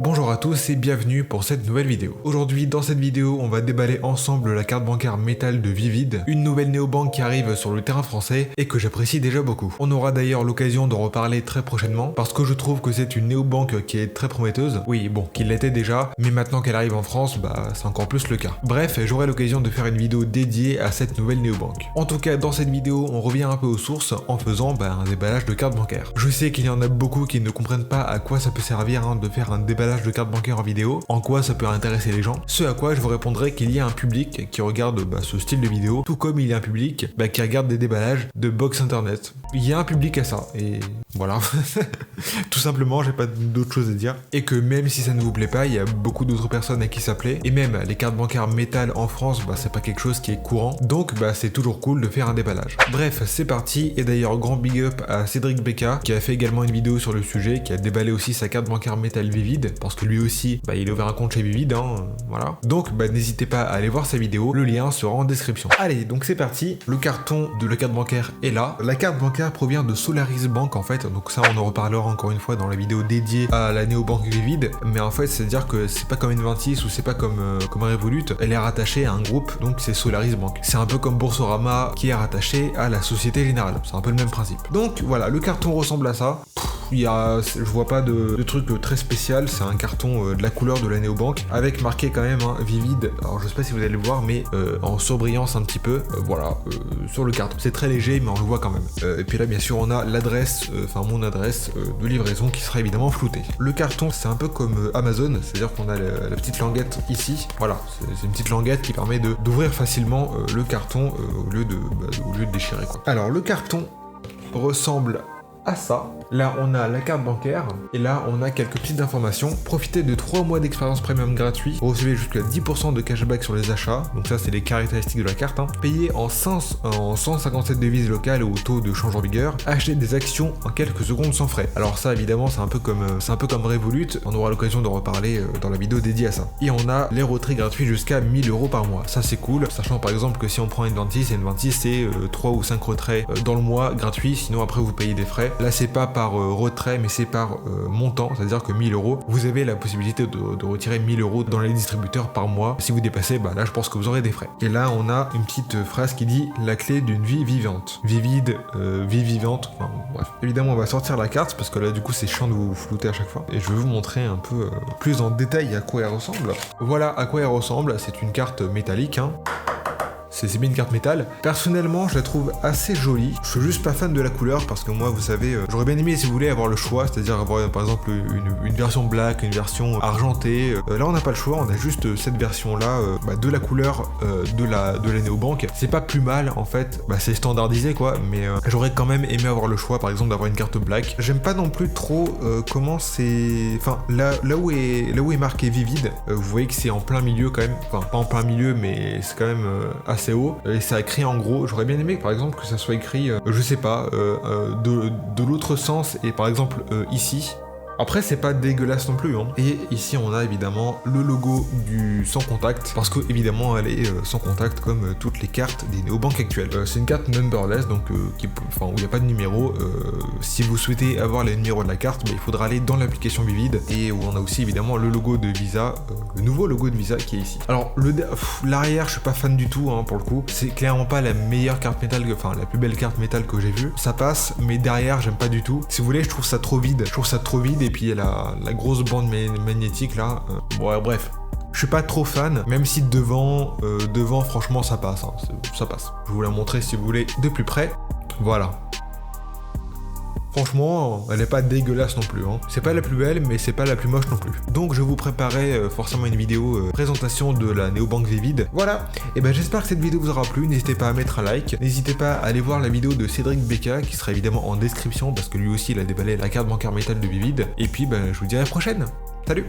Bonjour à tous et bienvenue pour cette nouvelle vidéo. Aujourd'hui dans cette vidéo on va déballer ensemble la carte bancaire métal de Vivid, une nouvelle néobanque qui arrive sur le terrain français et que j'apprécie déjà beaucoup. On aura d'ailleurs l'occasion d'en reparler très prochainement parce que je trouve que c'est une néobanque qui est très prometteuse. Oui bon, qu'il l'était déjà, mais maintenant qu'elle arrive en France, c'est encore plus le cas. Bref, j'aurai l'occasion de faire une vidéo dédiée à cette nouvelle néobanque. En tout cas dans cette vidéo on revient un peu aux sources en faisant un déballage de cartes bancaires. Je sais qu'il y en a beaucoup qui ne comprennent pas à quoi ça peut servir de faire un déballage de cartes bancaires en vidéo, en quoi ça peut intéresser les gens. Ce à quoi je vous répondrai qu'il y a un public qui regarde ce style de vidéo, tout comme il y a un public qui regarde des déballages de box internet. Il y a un public à ça, et voilà. Tout simplement, j'ai pas d'autre chose à dire. Et que même si ça ne vous plaît pas, il y a beaucoup d'autres personnes à qui ça plaît. Et même les cartes bancaires métal en France, c'est pas quelque chose qui est courant. Donc c'est toujours cool de faire un déballage. Bref, c'est parti. Et d'ailleurs, grand big up à Cédric Becca, qui a fait également une vidéo sur le sujet, qui a déballé aussi sa carte bancaire métal Vivid, parce que lui aussi, il a ouvert un compte chez Vivid, voilà. Donc n'hésitez pas à aller voir sa vidéo, le lien sera en description. Allez, donc c'est parti. Le carton de la carte bancaire est là. La carte bancaire provient de Solaris Bank en fait, donc ça on en reparlera encore une fois dans la vidéo dédiée à la néobanque Vivid, mais en fait c'est à dire que c'est pas comme N26 ou c'est pas comme Revolut, elle est rattachée à un groupe, donc c'est Solaris Bank. C'est un peu comme Boursorama qui est rattaché à la Société Générale, c'est un peu le même principe. Donc voilà, le carton ressemble à ça. Je vois pas de truc très spécial, c'est un carton de la couleur de la néobanque, avec marqué quand même Vivid, alors je sais pas si vous allez le voir, mais en surbrillance un petit peu, sur le carton. C'est très léger, mais on le voit quand même. Et puis là, bien sûr, on a l'adresse, mon adresse de livraison qui sera évidemment floutée. Le carton, c'est un peu comme Amazon, c'est-à-dire qu'on a la petite languette ici, voilà, c'est une petite languette qui permet d'ouvrir facilement le carton au lieu de déchirer, quoi. Alors, le carton ressemble à ça. Là on a la carte bancaire et là on a quelques petites informations. Profitez de 3 mois d'expérience premium gratuit, vous recevez jusqu'à 10% de cashback sur les achats, donc ça c'est les caractéristiques de la carte. Payez en 157 devises locales au taux de change en vigueur, achetez des actions en quelques secondes sans frais. Alors ça évidemment c'est un peu comme Revolut, on aura l'occasion de reparler dans la vidéo dédiée à ça. Et on a les retraits gratuits jusqu'à 1000 € par mois, ça c'est cool, sachant par exemple que si on prend N26 c'est 3 ou 5 retraits dans le mois gratuits, sinon après vous payez des frais. Là c'est pas par retrait mais c'est par montant, c'est à dire que 1000 €, vous avez la possibilité de retirer 1000 € dans les distributeurs par mois. Si vous dépassez, là je pense que vous aurez des frais. Et là on a une petite phrase qui dit la clé d'une vie vivante. Vivid, vie vivante, bref. Évidemment on va sortir la carte parce que là du coup c'est chiant de vous flouter à chaque fois. Et je vais vous montrer un peu plus en détail à quoi elle ressemble. Voilà à quoi elle ressemble, c'est une carte métallique. C'est bien une carte métal. Personnellement, je la trouve assez jolie. Je suis juste pas fan de la couleur parce que moi, vous savez, j'aurais bien aimé, si vous voulez, avoir le choix, c'est-à-dire avoir par exemple une version black, une version argentée. Là, on n'a pas le choix, on a juste cette version-là de la couleur de la néobanque. C'est pas plus mal en fait, c'est standardisé quoi, mais j'aurais quand même aimé avoir le choix, par exemple, d'avoir une carte black. J'aime pas non plus trop comment c'est. Enfin, là où est marqué Vivid, vous voyez que c'est en plein milieu quand même. Enfin, pas en plein milieu, mais c'est quand même assez haut, et ça écrit en gros. J'aurais bien aimé par exemple que ça soit écrit je sais pas de l'autre sens, et par exemple ici. Après c'est pas dégueulasse non plus Et ici on a évidemment le logo du sans contact, parce que évidemment elle est sans contact comme toutes les cartes des néobanques actuelles. C'est une carte numberless, donc où il n'y a pas de numéro. Si vous souhaitez avoir les numéros de la carte, il faudra aller dans l'application Vivid, et où on a aussi évidemment le logo de Visa, le nouveau logo de Visa qui est ici. Alors l'arrière je suis pas fan du tout pour le coup, c'est clairement pas la meilleure carte métal, la plus belle carte métal que j'ai vue. Ça passe, mais derrière j'aime pas du tout. Si vous voulez, je trouve ça trop vide, et puis il y a la grosse bande magnétique là. Bref, je suis pas trop fan, même si devant franchement ça passe, ça passe. Je vais vous la montrer si vous voulez de plus près. Voilà. Franchement, elle est pas dégueulasse non plus. C'est pas la plus belle, mais c'est pas la plus moche non plus. Donc je vous préparais forcément une vidéo présentation de la néobanque Vivid. Voilà, et j'espère que cette vidéo vous aura plu. N'hésitez pas à mettre un like. N'hésitez pas à aller voir la vidéo de Cédric Becca, qui sera évidemment en description, parce que lui aussi il a déballé la carte bancaire métal de Vivid. Et puis je vous dis à la prochaine. Salut!